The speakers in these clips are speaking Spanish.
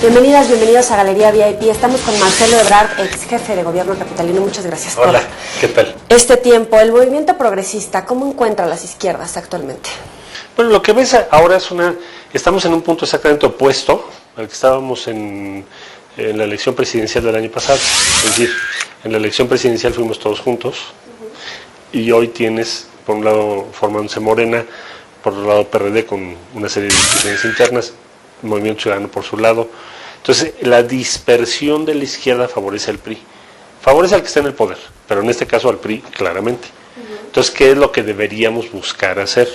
Bienvenidas, bienvenidos a Galería VIP. Estamos con Marcelo Ebrard, ex jefe de gobierno capitalino. Muchas gracias. Hola, ¿qué tal? Este tiempo, el movimiento progresista, ¿cómo encuentra las izquierdas actualmente? Bueno, lo que ves ahora es estamos en un punto exactamente opuesto al que estábamos en la elección presidencial del año pasado. Es decir, en la elección presidencial fuimos todos juntos y hoy tienes, por un lado, formándose Morena, por otro lado PRD con una serie de discusiones internas, Movimiento Ciudadano por su lado. Entonces, la dispersión de la izquierda favorece al PRI. Favorece al que está en el poder, pero en este caso al PRI claramente. Entonces, ¿qué es lo que deberíamos buscar hacer?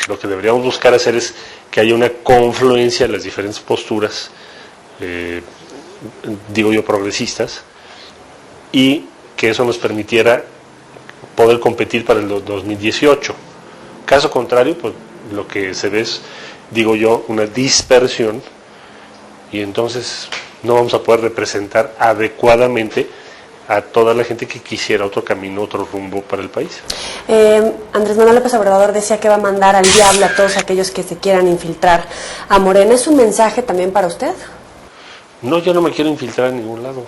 Lo que deberíamos buscar hacer es que haya una confluencia de las diferentes posturas, digo yo, progresistas, y que eso nos permitiera poder competir para el 2018. Caso contrario, pues lo que se ve es, digo yo, una dispersión, y entonces no vamos a poder representar adecuadamente a toda la gente que quisiera otro camino, otro rumbo para el país. Andrés Manuel López Obrador decía que va a mandar al diablo a todos aquellos que se quieran infiltrar a Morena. ¿Es un mensaje también para usted? No, yo no me quiero infiltrar en ningún lado.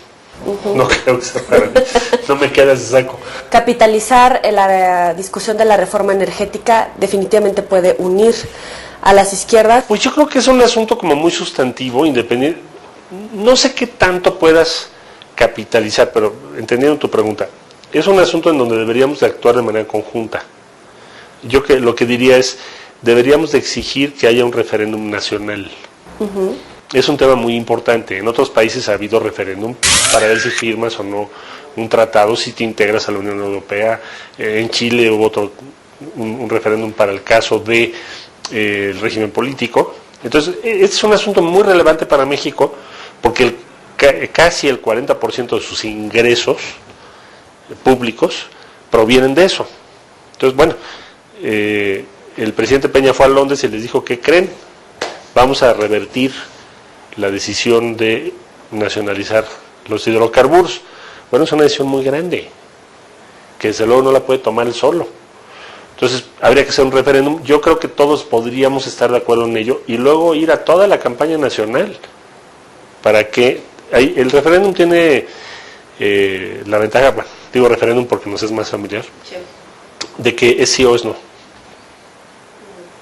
No creo que sea para mí. No me queda ese saco. Capitalizar la discusión de la reforma energética definitivamente puede unir a las izquierdas. Pues yo creo que es un asunto como muy sustantivo, independiente. No sé qué tanto puedas capitalizar, pero entendiendo tu pregunta, es un asunto en donde deberíamos de actuar de manera conjunta. Yo lo que diría es, deberíamos de exigir que haya un referéndum nacional. Es un tema muy importante. En otros países ha habido referéndum para ver si firmas o no un tratado, si te integras a la Unión Europea. En Chile hubo un referéndum para el caso de el régimen político. Entonces, es un asunto muy relevante para México, porque casi el 40% de sus ingresos públicos provienen de eso. Entonces, bueno, el presidente Peña fue a Londres y les dijo, ¿qué creen? Vamos a revertir la decisión de nacionalizar los hidrocarburos. Bueno, es una decisión muy grande, que desde luego no la puede tomar él solo. Entonces, habría que hacer un referéndum. Yo creo que todos podríamos estar de acuerdo en ello y luego ir a toda la campaña nacional para que el referéndum tiene la ventaja, bueno, digo referéndum porque nos es más familiar, sí, de que es sí o es no.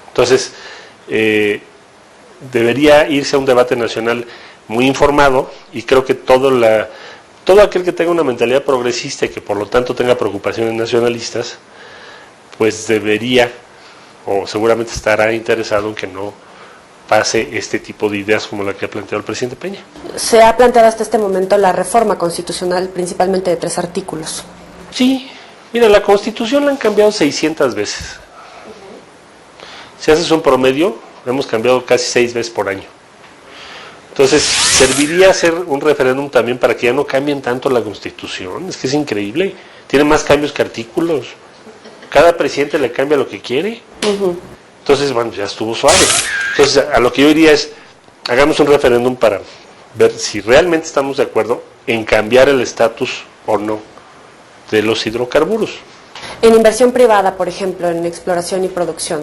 Entonces, debería irse a un debate nacional muy informado, y creo que todo aquel que tenga una mentalidad progresista y que por lo tanto tenga preocupaciones nacionalistas, pues debería, o seguramente estará interesado en que no pase este tipo de ideas como la que ha planteado el presidente Peña. Se ha planteado hasta este momento la reforma constitucional, principalmente de 3 artículos. Sí, mira, la Constitución la han cambiado 600 veces. Si haces un promedio, hemos cambiado casi 6 veces por año. Entonces, serviría hacer un referéndum también para que ya no cambien tanto la Constitución. Es que es increíble, tiene más cambios que artículos. Cada presidente le cambia lo que quiere. Entonces, bueno, ya estuvo suave. Entonces, a lo que yo diría es, hagamos un referéndum para ver si realmente estamos de acuerdo en cambiar el estatus o no de los hidrocarburos. En inversión privada, por ejemplo, en exploración y producción.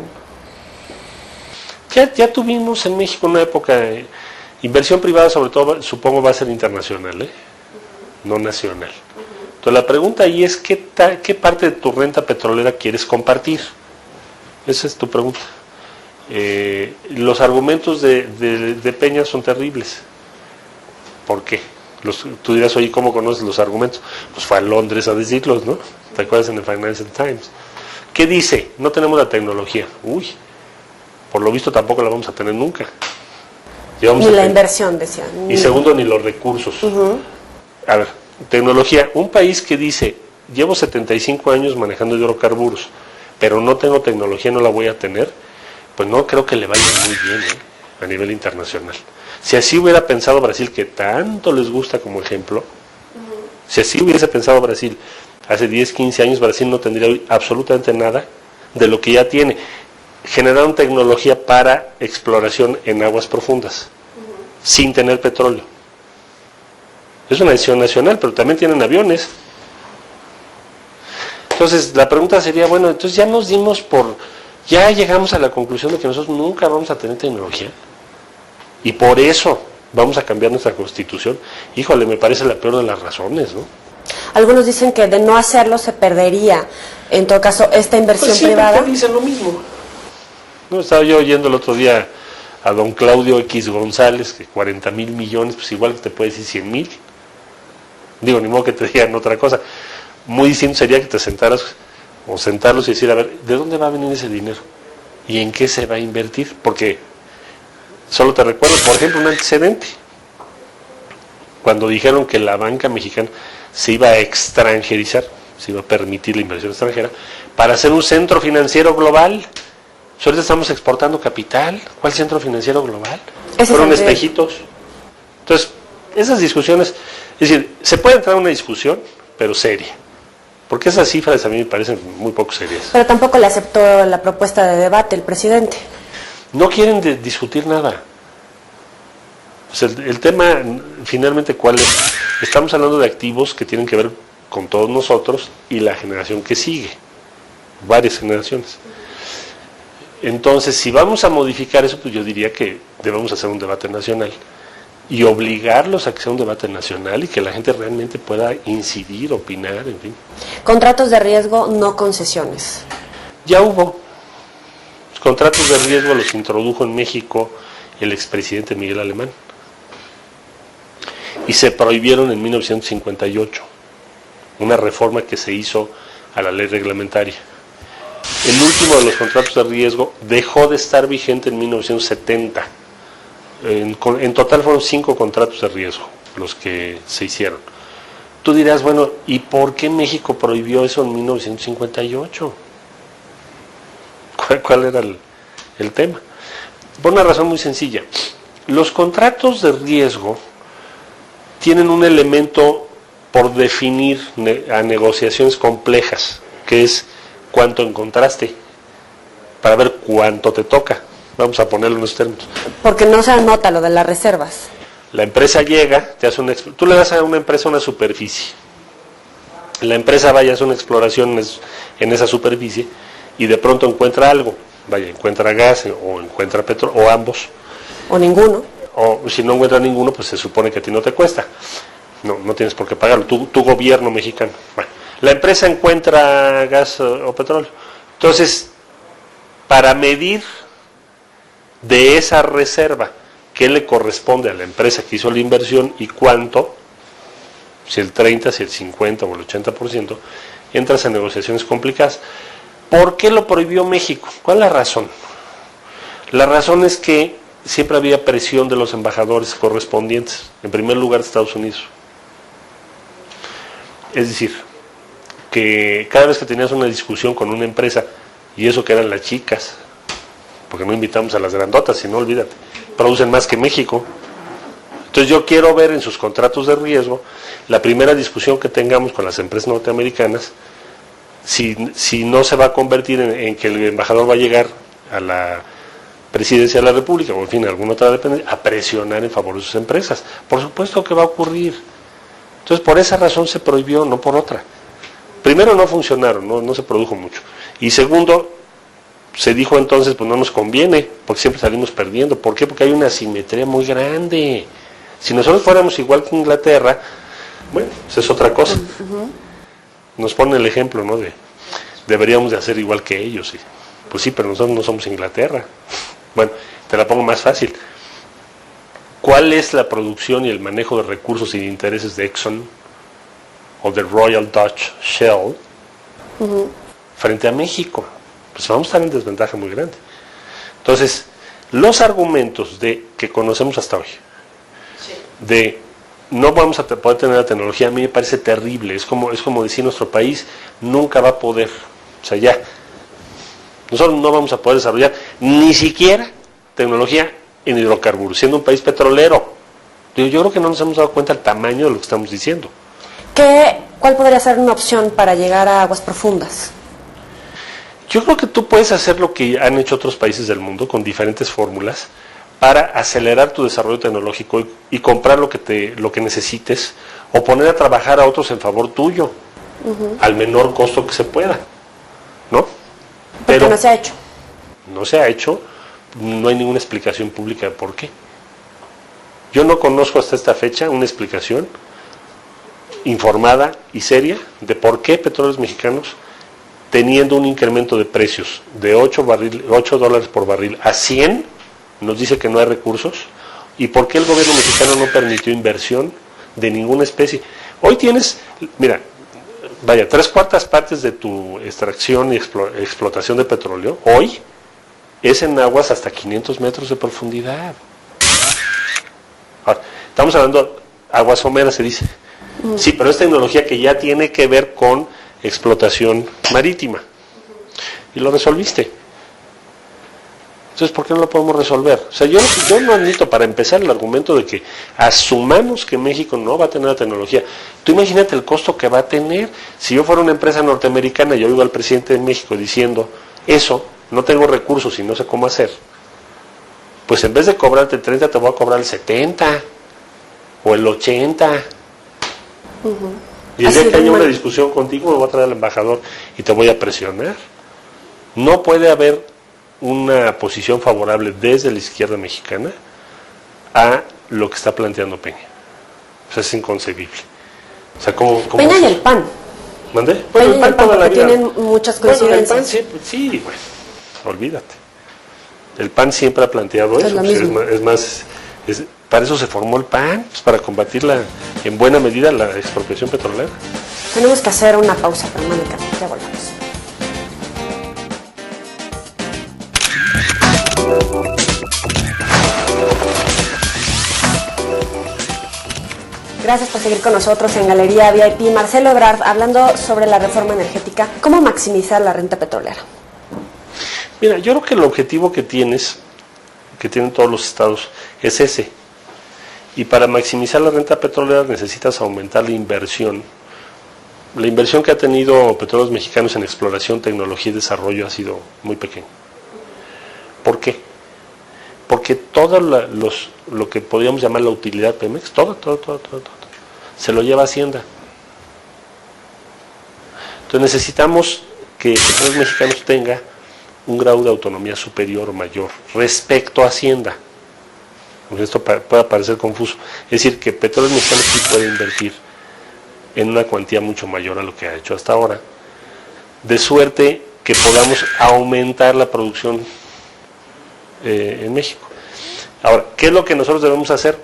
Ya tuvimos en México una época de inversión privada, sobre todo, supongo va a ser internacional, no nacional. Entonces, la pregunta ahí es, ¿qué parte de tu renta petrolera quieres compartir? Esa es tu pregunta. Los argumentos de Peña son terribles. ¿Por qué? Tú dirás, oye, ¿cómo conoces los argumentos? Pues fue a Londres a decirlos, ¿no? ¿Te acuerdas en el Financial Times? ¿Qué dice? No tenemos la tecnología. Uy, por lo visto tampoco la vamos a tener nunca. Ni la inversión, decían. Y segundo, ni los recursos. A ver, tecnología. Un país que dice, llevo 75 años manejando hidrocarburos, pero no tengo tecnología, no la voy a tener, pues no creo que le vaya muy bien a nivel internacional. Si así hubiera pensado Brasil, que tanto les gusta como ejemplo, si así hubiese pensado Brasil hace 10, 15 años, Brasil no tendría hoy absolutamente nada de lo que ya tiene. Generaron tecnología para exploración en aguas profundas, sin tener petróleo. Es una decisión nacional, pero también tienen aviones. Entonces, la pregunta sería, bueno, entonces ya llegamos a la conclusión de que nosotros nunca vamos a tener tecnología. Y por eso vamos a cambiar nuestra Constitución. Híjole, me parece la peor de las razones, ¿no? Algunos dicen que de no hacerlo se perdería, en todo caso, esta inversión Pues siempre privada. te dicen lo mismo. No, estaba yo oyendo el otro día a don Claudio X González, que 40,000 millones, pues igual que te puede decir 100,000. Digo, ni modo que te digan otra cosa. Muy distinto sería que te sentaras o sentarlos y decir, a ver, ¿de dónde va a venir ese dinero? ¿Y en qué se va a invertir? Porque solo te recuerdo, por ejemplo, un antecedente. Cuando dijeron que la banca mexicana se iba a extranjerizar, se iba a permitir la inversión extranjera, para hacer un centro financiero global. Ahorita estamos exportando capital. ¿Cuál centro financiero global? Fueron espejitos. Entonces, esas discusiones, es decir, se puede entrar en una discusión, pero seria. Porque esas cifras a mí me parecen muy poco serias. Pero tampoco le aceptó la propuesta de debate el presidente. No quieren discutir nada. O sea, el tema, finalmente, ¿cuál es? Estamos hablando de activos que tienen que ver con todos nosotros y la generación que sigue. Varias generaciones. Entonces, si vamos a modificar eso, pues yo diría que debemos hacer un debate nacional y obligarlos a que sea un debate nacional y que la gente realmente pueda incidir, opinar, en fin. Contratos de riesgo, no concesiones. Ya hubo. Los contratos de riesgo los introdujo en México el expresidente Miguel Alemán y se prohibieron en 1958, una reforma que se hizo a la ley reglamentaria. El último de los contratos de riesgo dejó de estar vigente en 1970. En total fueron 5 contratos de riesgo los que se hicieron. Tú dirás, bueno, ¿y por qué México prohibió eso en 1958? ¿Cuál era el tema? Por una razón muy sencilla. Los contratos de riesgo tienen un elemento por definir a negociaciones complejas, que es cuánto encontraste, para ver cuánto te toca. Vamos a ponerlo en los términos. Porque no se anota lo de las reservas. La empresa llega, te hace tú le das a una empresa una superficie. La empresa vaya a hacer una exploración en esa superficie y de pronto encuentra algo. Vaya, encuentra gas o encuentra petróleo, o ambos. O ninguno. O si no encuentra ninguno, pues se supone que a ti no te cuesta. No tienes por qué pagarlo. Tu gobierno mexicano. Bueno, la empresa encuentra gas o petróleo. Entonces, para medir de esa reserva qué le corresponde a la empresa que hizo la inversión y cuánto, si el 30, si el 50 o el 80%, entras en negociaciones complicadas. ¿Por qué lo prohibió México? ¿Cuál es la razón? La razón es que siempre había presión de los embajadores correspondientes, en primer lugar de Estados Unidos. Es decir, que cada vez que tenías una discusión con una empresa, y eso que eran las chicas, porque no invitamos a las grandotas, si no, olvídate, producen más que México. Entonces yo quiero ver en sus contratos de riesgo, la primera discusión que tengamos con las empresas norteamericanas, si no se va a convertir en que el embajador va a llegar a la presidencia de la República, o en fin, a alguna otra dependencia, a presionar en favor de sus empresas. Por supuesto que va a ocurrir. Entonces por esa razón se prohibió, no por otra. Primero no funcionaron, no se produjo mucho. Y segundo, se dijo entonces, pues no nos conviene, porque siempre salimos perdiendo. ¿Por qué? Porque hay una asimetría muy grande. Si nosotros fuéramos igual que Inglaterra, bueno, eso es otra cosa. Nos pone el ejemplo, ¿no? Deberíamos de hacer igual que ellos. ¿Sí? Pues sí, pero nosotros no somos Inglaterra. Bueno, te la pongo más fácil. ¿Cuál es la producción y el manejo de recursos y de intereses de Exxon o de Royal Dutch Shell frente a México? Pues vamos a estar en desventaja muy grande. Entonces, los argumentos que conocemos hasta hoy, de no vamos a poder tener la tecnología, a mí me parece terrible. Es como decir, nuestro país nunca va a poder, o sea, ya, nosotros no vamos a poder desarrollar ni siquiera tecnología en hidrocarburos, siendo un país petrolero. Yo creo que no nos hemos dado cuenta del tamaño de lo que estamos diciendo. ¿Cuál podría ser una opción para llegar a aguas profundas? Yo creo que tú puedes hacer lo que han hecho otros países del mundo con diferentes fórmulas para acelerar tu desarrollo tecnológico y comprar lo que necesites o poner a trabajar a otros en favor tuyo al menor costo que se pueda, ¿no? Pero no se ha hecho. No se ha hecho, no hay ninguna explicación pública de por qué. Yo no conozco hasta esta fecha una explicación informada y seria de por qué Petróleos Mexicanos, teniendo un incremento de precios de $8 por barril a 100, nos dice que no hay recursos, y por qué el gobierno mexicano no permitió inversión de ninguna especie. Hoy tienes, mira, vaya, 3/4 partes de tu extracción y explotación de petróleo, hoy es en aguas hasta 500 metros de profundidad. Ahora, estamos hablando de aguas someras, se dice. Sí, pero es tecnología que ya tiene que ver con explotación marítima. Y lo resolviste. Entonces, ¿por qué no lo podemos resolver? O sea, yo no admito, para empezar, el argumento de que asumamos que México no va a tener la tecnología. Tú imagínate el costo que va a tener. Si yo fuera una empresa norteamericana y yo oigo al presidente de México diciendo eso, no tengo recursos y no sé cómo hacer, pues en vez de cobrarte el 30, te voy a cobrar el 70 o el 80. Y el día que haya una discusión contigo, me voy a traer al embajador y te voy a presionar. No puede haber una posición favorable desde la izquierda mexicana a lo que está planteando Peña. O sea, es inconcebible. O sea, ¿cómo Peña y el PAN. ¿Mandé? Bueno, el PAN toda la vida tienen muchas coincidencias. Bueno, el PAN sí, bueno, olvídate. El PAN siempre ha planteado eso. Para eso se formó el PAN, pues para combatir en buena medida la expropiación petrolera. Tenemos que hacer una pausa permanente. Ya volvemos. Gracias por seguir con nosotros en Galería VIP. Marcelo Ebrard, hablando sobre la reforma energética, ¿cómo maximizar la renta petrolera? Mira, yo creo que el objetivo que tienen todos los estados, es ese. Y para maximizar la renta petrolera necesitas aumentar la inversión. La inversión que ha tenido Petróleos Mexicanos en exploración, tecnología y desarrollo ha sido muy pequeña. ¿Por qué? Porque todo lo que podríamos llamar la utilidad Pemex, todo, se lo lleva Hacienda. Entonces necesitamos que Petróleos Mexicanos tenga un grado de autonomía superior o mayor respecto a Hacienda. Esto puede parecer confuso. Es decir, que Petróleos Mexicanos sí puede invertir en una cuantía mucho mayor a lo que ha hecho hasta ahora, de suerte que podamos aumentar la producción en México. Ahora, ¿qué es lo que nosotros debemos hacer?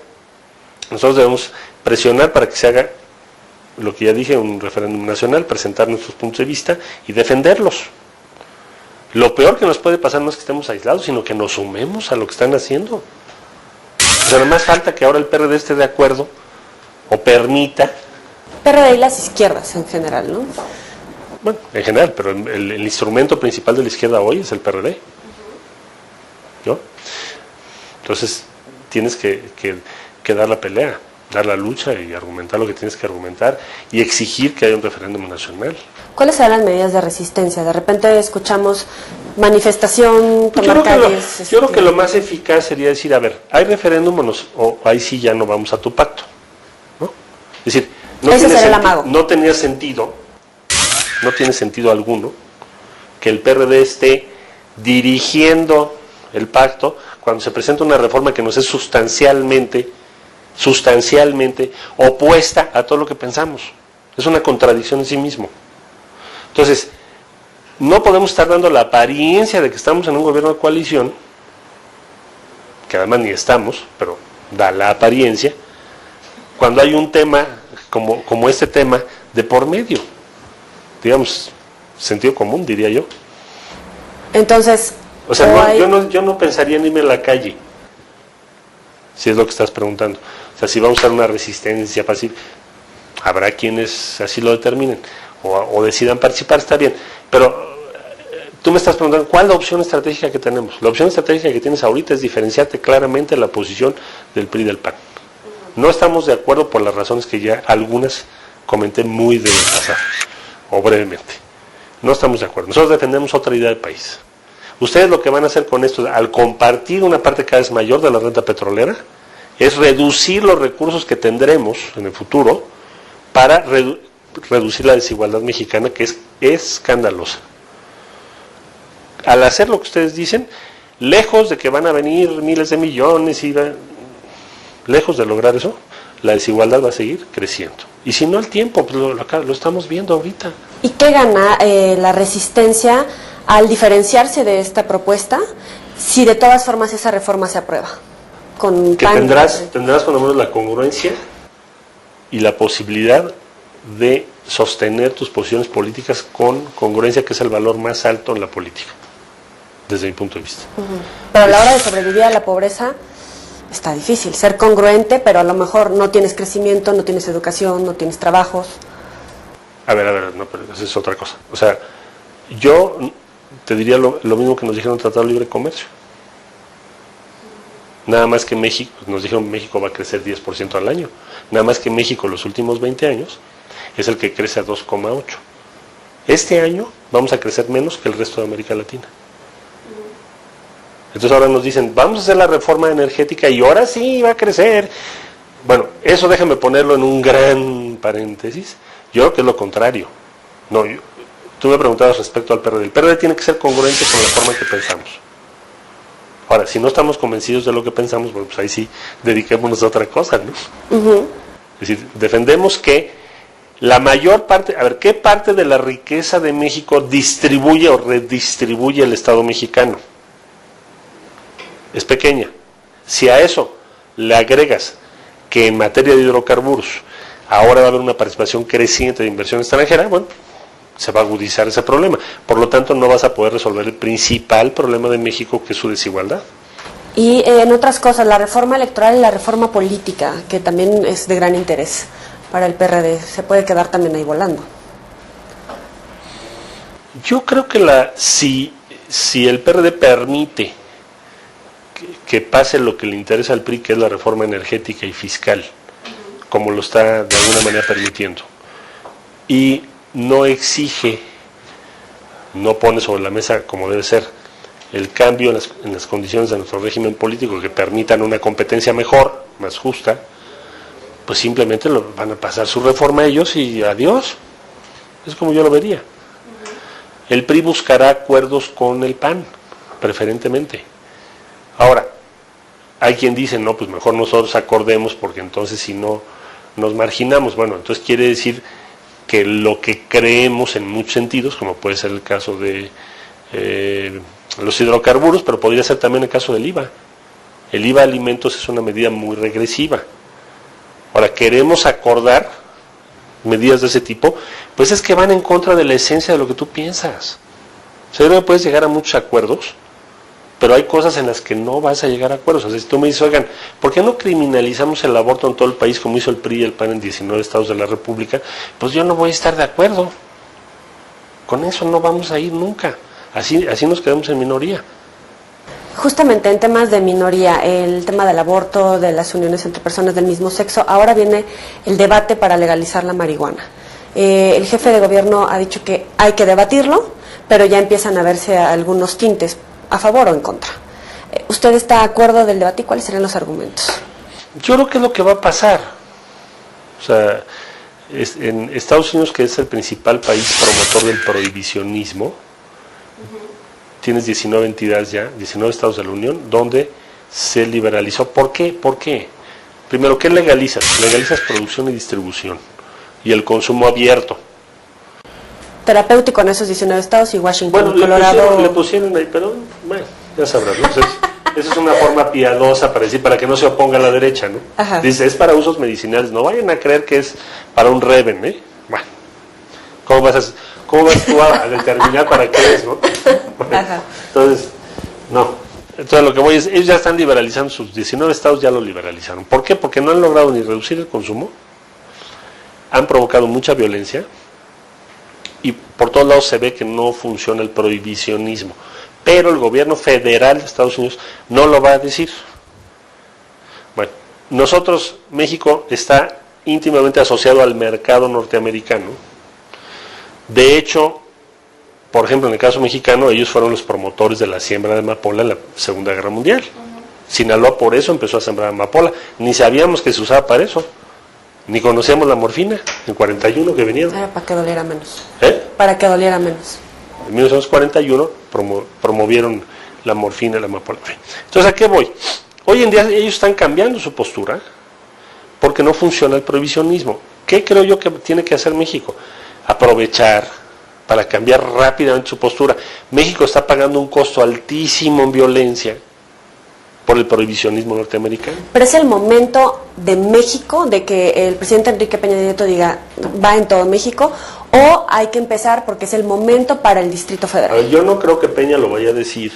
Nosotros debemos presionar para que se haga lo que ya dije, un referéndum nacional, presentar nuestros puntos de vista y defenderlos. Lo peor que nos puede pasar no es que estemos aislados, sino que nos sumemos a lo que están haciendo. O sea, nada más falta que ahora el PRD esté de acuerdo o permita. PRD y las izquierdas en general, ¿no? Bueno, en general, pero el instrumento principal de la izquierda hoy es el PRD. ¿No? Entonces, tienes que dar la pelea, dar la lucha y argumentar lo que tienes que argumentar y exigir que haya un referéndum nacional. ¿Cuáles serán las medidas de resistencia? De repente escuchamos manifestación, tomar calles. Yo creo que lo más eficaz sería decir, a ver, ¿hay referéndum o ahí sí ya no vamos a tu pacto? ¿No? Es decir, no tiene sentido alguno que el PRD esté dirigiendo el pacto cuando se presenta una reforma que nos es sustancialmente opuesta a todo lo que pensamos. Es una contradicción en sí mismo. Entonces, no podemos estar dando la apariencia de que estamos en un gobierno de coalición, que además ni estamos, pero da la apariencia, cuando hay un tema como este tema de por medio. Digamos, sentido común, diría yo. Entonces, o sea, yo no pensaría en irme a la calle, si es lo que estás preguntando. O sea, si vamos a usar una resistencia pacífica, habrá quienes así lo determinen o decidan participar, está bien. Pero tú me estás preguntando, ¿cuál es la opción estratégica que tenemos? La opción estratégica que tienes ahorita es diferenciarte claramente de la posición del PRI y del PAN. No estamos de acuerdo por las razones que ya algunas comenté muy de pasar, o brevemente. No estamos de acuerdo. Nosotros defendemos otra idea de país. Ustedes lo que van a hacer con esto, al compartir una parte cada vez mayor de la renta petrolera, es reducir los recursos que tendremos en el futuro para reducir la desigualdad mexicana, que es escandalosa. Al hacer lo que ustedes dicen, lejos de que van a venir miles de millones, lejos de lograr eso, la desigualdad va a seguir creciendo. Y si no, el tiempo, pues lo estamos viendo ahorita. ¿Y qué gana la resistencia al diferenciarse de esta propuesta si de todas formas esa reforma se aprueba? Que tendrás por lo menos la congruencia y la posibilidad de sostener tus posiciones políticas con congruencia, que es el valor más alto en la política, desde mi punto de vista. Pero a la hora de sobrevivir a la pobreza está difícil, ser congruente, pero a lo mejor no tienes crecimiento, no tienes educación, no tienes trabajos. A ver, no, pero eso es otra cosa. O sea, yo te diría lo mismo que nos dijeron en el Tratado de Libre Comercio. Nada más que México, nos dijeron México va a crecer 10% al año. Nada más que México los últimos 20 años es el que crece a 2,8. Este año vamos a crecer menos que el resto de América Latina. Entonces ahora nos dicen, vamos a hacer la reforma energética y ahora sí va a crecer. Bueno, eso déjame ponerlo en un gran paréntesis. Yo creo que es lo contrario. No, tú me preguntabas respecto al PRD. El PRD tiene que ser congruente con la forma en que pensamos. Ahora, si no estamos convencidos de lo que pensamos, bueno, pues ahí sí dediquémonos a otra cosa, ¿no? Es decir, defendemos que la mayor parte, a ver, ¿qué parte de la riqueza de México distribuye o redistribuye el Estado mexicano? Es pequeña. Si a eso le agregas que en materia de hidrocarburos ahora va a haber una participación creciente de inversión extranjera, bueno, se va a agudizar ese problema. Por lo tanto, no vas a poder resolver el principal problema de México, que es su desigualdad. Y en otras cosas, la reforma electoral y la reforma política, que también es de gran interés para el PRD, se puede quedar también ahí volando. Yo creo que si el PRD permite que pase lo que le interesa al PRI, que es la reforma energética y fiscal, como lo está de alguna manera permitiendo, y no exige, no pone sobre la mesa como debe ser el cambio en las condiciones de nuestro régimen político que permitan una competencia mejor, más justa, pues simplemente van a pasar su reforma a ellos y adiós. Es como yo lo vería. El PRI buscará acuerdos con el PAN, preferentemente. Ahora, hay quien dice, no, pues mejor nosotros acordemos porque entonces si no nos marginamos. Bueno, entonces quiere decir que lo que creemos en muchos sentidos, como puede ser el caso de los hidrocarburos, pero podría ser también el caso del IVA. El IVA a alimentos es una medida muy regresiva. Ahora, queremos acordar medidas de ese tipo, pues es que van en contra de la esencia de lo que tú piensas. O sea, no puedes llegar a muchos acuerdos, pero hay cosas en las que no vas a llegar a acuerdos. O sea, si tú me dices, oigan, ¿por qué no criminalizamos el aborto en todo el país como hizo el PRI y el PAN en 19 estados de la República? Pues yo no voy a estar de acuerdo. Con eso no vamos a ir nunca. Así nos quedamos en minoría. Justamente en temas de minoría, el tema del aborto, de las uniones entre personas del mismo sexo, ahora viene el debate para legalizar la marihuana. El jefe de gobierno ha dicho que hay que debatirlo, pero ya empiezan a verse algunos tintes a favor o en contra. ¿Usted está de acuerdo del debate y cuáles serían los argumentos? Yo creo que es lo que va a pasar. O sea, en Estados Unidos, que es el principal país promotor del prohibicionismo, tienes 19 entidades ya, 19 estados de la Unión, donde se liberalizó. ¿Por qué? ¿Por qué? Primero, ¿qué legalizas? Legalizas producción y distribución y el consumo abierto. Terapéutico en esos 19 estados y Washington, bueno, Colorado. Le pusieron ahí, pero bueno, ya sabrás, ¿no? Esa es una forma piadosa para decir, para que no se oponga a la derecha, ¿no? Ajá. Dice, es para usos medicinales, no vayan a creer que es para un Reven, ¿eh? Bueno, ¿cómo vas tú a determinar para qué es, no? Bueno, Ajá. entonces, no. Entonces lo que voy es, ellos ya están liberalizando, sus 19 estados ya lo liberalizaron. ¿Por qué? Porque no han logrado ni reducir el consumo, han provocado mucha violencia, y por todos lados se ve que no funciona el prohibicionismo. Pero el gobierno federal de Estados Unidos no lo va a decir. Bueno, nosotros, México está íntimamente asociado al mercado norteamericano. De hecho, por ejemplo, en el caso mexicano, ellos fueron los promotores de la siembra de amapola en la Segunda Guerra Mundial. Sinaloa por eso empezó a sembrar amapola. Ni sabíamos que se usaba para eso. Ni conocíamos la morfina en 41 que vinieron. Era para que doliera menos. Para que doliera menos. En 1941 promovieron la morfina y la amapola. Entonces, ¿a qué voy? Hoy en día ellos están cambiando su postura porque no funciona el prohibicionismo. ¿Qué creo yo que tiene que hacer México? Aprovechar para cambiar rápidamente su postura. México está pagando un costo altísimo en violencia por el prohibicionismo norteamericano. Pero es el momento de México, de que el presidente Enrique Peña Nieto diga, va en todo México, o hay que empezar porque es el momento para el Distrito Federal. Yo no creo que Peña lo vaya a decir,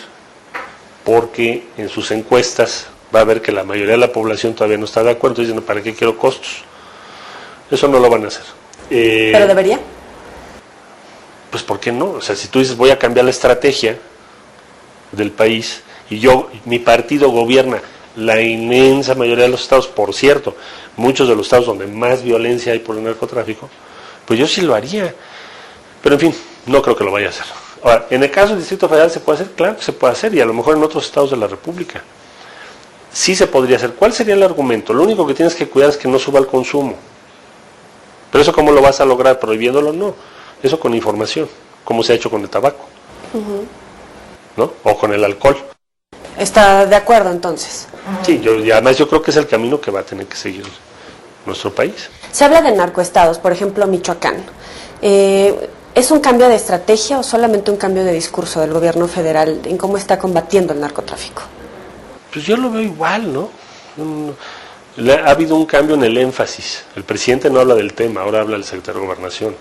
porque en sus encuestas va a ver que la mayoría de la población todavía no está de acuerdo, diciendo, ¿para qué quiero costos? Eso no lo van a hacer. ¿Pero debería? Pues ¿por qué no? O sea, si tú dices, voy a cambiar la estrategia del país, y mi partido gobierna la inmensa mayoría de los estados, por cierto, muchos de los estados donde más violencia hay por el narcotráfico, pues yo sí lo haría. Pero en fin, no creo que lo vaya a hacer. Ahora, en el caso del Distrito Federal se puede hacer, claro que se puede hacer, y a lo mejor en otros estados de la República. Sí se podría hacer. ¿Cuál sería el argumento? Lo único que tienes que cuidar es que no suba el consumo. Pero eso, ¿cómo lo vas a lograr? ¿Prohibiéndolo? No. Eso con información, como se ha hecho con el tabaco, ¿no? O con el alcohol. ¿Está de acuerdo entonces? Sí, y además yo creo que es el camino que va a tener que seguir nuestro país. Se habla de narcoestados, por ejemplo Michoacán. ¿Es un cambio de estrategia o solamente un cambio de discurso del gobierno federal en cómo está combatiendo el narcotráfico? Pues yo lo veo igual, ¿no? Ha habido un cambio en el énfasis. El presidente no habla del tema, ahora habla el secretario de Gobernación,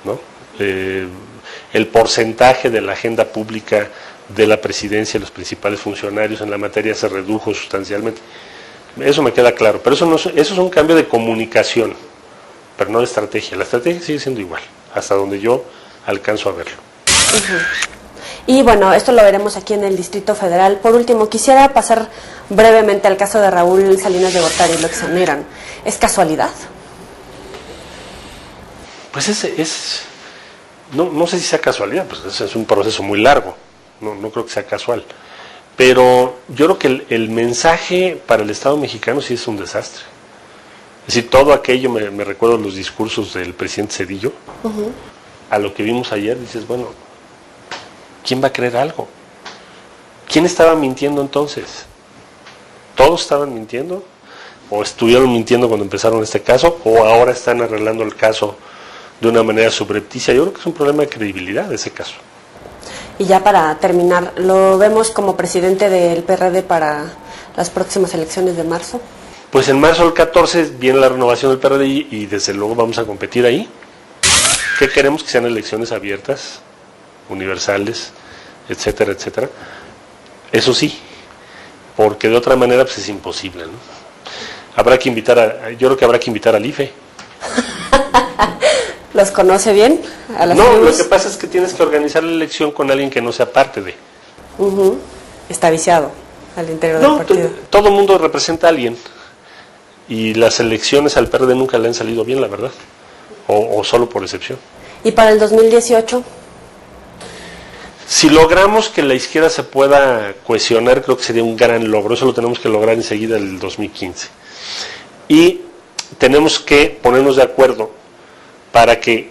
¿no? El porcentaje de la agenda pública de la presidencia y los principales funcionarios en la materia se redujo sustancialmente. Eso me queda claro, pero eso es un cambio de comunicación, pero no de estrategia. La estrategia sigue siendo igual, hasta donde yo alcanzo a verlo. Y bueno, esto lo veremos aquí en el Distrito Federal. Por último, quisiera pasar brevemente al caso de Raúl Salinas de Gortari, lo exoneran. ¿Es casualidad? Pues no sé si sea casualidad, pues es un proceso muy largo, no creo que sea casual. Pero yo creo que el mensaje para el Estado mexicano sí es un desastre. Es decir, todo aquello, me recuerdo los discursos del presidente Zedillo, a lo que vimos ayer, dices, bueno, ¿quién va a creer algo? ¿Quién estaba mintiendo entonces? ¿Todos estaban mintiendo? ¿O estuvieron mintiendo cuando empezaron este caso? ¿O ahora están arreglando el caso de una manera subrepticia? Yo creo que es un problema de credibilidad ese caso. Y ya para terminar, ¿lo vemos como presidente del PRD para las próximas elecciones de marzo? Pues en marzo del 14 viene la renovación del PRD y desde luego vamos a competir ahí. ¿Qué queremos? Que sean elecciones abiertas, universales, etcétera, etcétera. Eso sí, porque de otra manera pues es imposible, ¿no? Yo creo que habrá que invitar al IFE. ¿Los conoce bien? No, lo que pasa es que tienes que organizar la elección con alguien que no sea parte de. Está viciado al interior del partido. Todo el mundo representa a alguien. Y las elecciones al PRD nunca le han salido bien, la verdad. O solo por excepción. ¿Y para el 2018? Si logramos que la izquierda se pueda cohesionar, creo que sería un gran logro. Eso lo tenemos que lograr enseguida en el 2015. Y tenemos que ponernos de acuerdo para que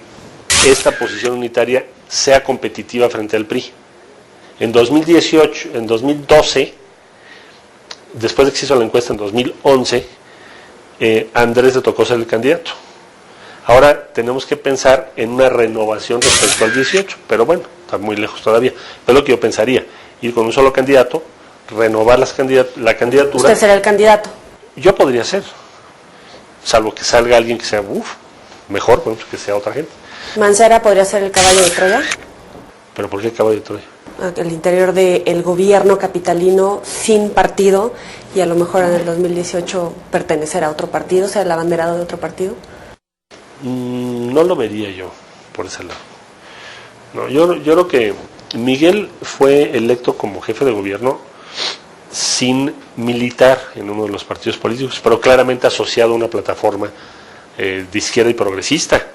esta posición unitaria sea competitiva frente al PRI. En 2012, después de que se hizo la encuesta en 2011, Andrés le tocó ser el candidato. Ahora tenemos que pensar en una renovación respecto al 18, pero bueno, está muy lejos todavía. Pero lo que yo pensaría, ir con un solo candidato, renovar la candidatura. ¿Usted será el candidato? Yo podría ser, salvo que salga alguien que sea mejor, bueno, que sea otra gente. ¿Mancera podría ser el caballo de Troya? ¿Pero por qué caballo de Troya? El interior del gobierno capitalino sin partido y a lo mejor en el 2018 pertenecer a otro partido, ser el abanderado de otro partido. No lo vería yo por ese lado. No, yo creo que Miguel fue electo como jefe de gobierno sin militar en uno de los partidos políticos, pero claramente asociado a una plataforma de izquierda y progresista.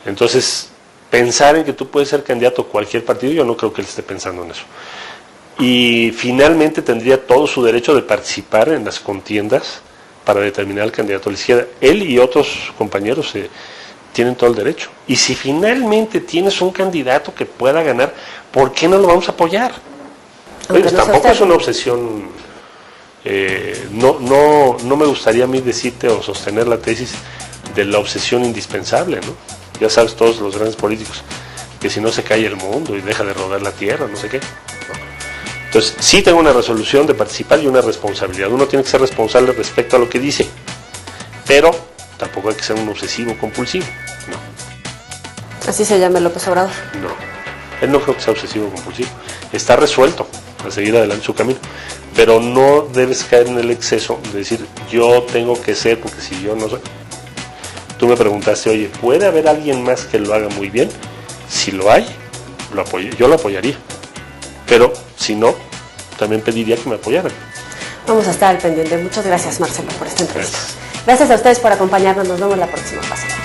Entonces, pensar en que tú puedes ser candidato a cualquier partido, yo no creo que él esté pensando en eso. Y finalmente tendría todo su derecho de participar en las contiendas para determinar el candidato a la izquierda. Él y otros compañeros tienen todo el derecho. Y si finalmente tienes un candidato que pueda ganar, ¿por qué no lo vamos a apoyar? Pues tampoco es una obsesión No me gustaría a mí decirte o sostener la tesis de la obsesión indispensable, ¿no? Ya sabes, todos los grandes políticos, que si no se cae el mundo y deja de rodar la tierra, no sé qué, ¿no? Entonces, sí tengo una resolución de participar y una responsabilidad. Uno tiene que ser responsable respecto a lo que dice, pero tampoco hay que ser un obsesivo compulsivo, ¿no? Así se llama López Obrador. No, él no creo que sea obsesivo compulsivo. Está resuelto a seguir adelante su camino, pero no debes caer en el exceso de decir, yo tengo que ser, porque si yo no soy... Tú me preguntaste, oye, ¿puede haber alguien más que lo haga muy bien? Si lo hay, yo lo apoyaría. Pero si no, también pediría que me apoyaran. Vamos a estar al pendiente. Muchas gracias, Marcelo, por esta entrevista. Gracias a ustedes por acompañarnos. Nos vemos la próxima. Pásala.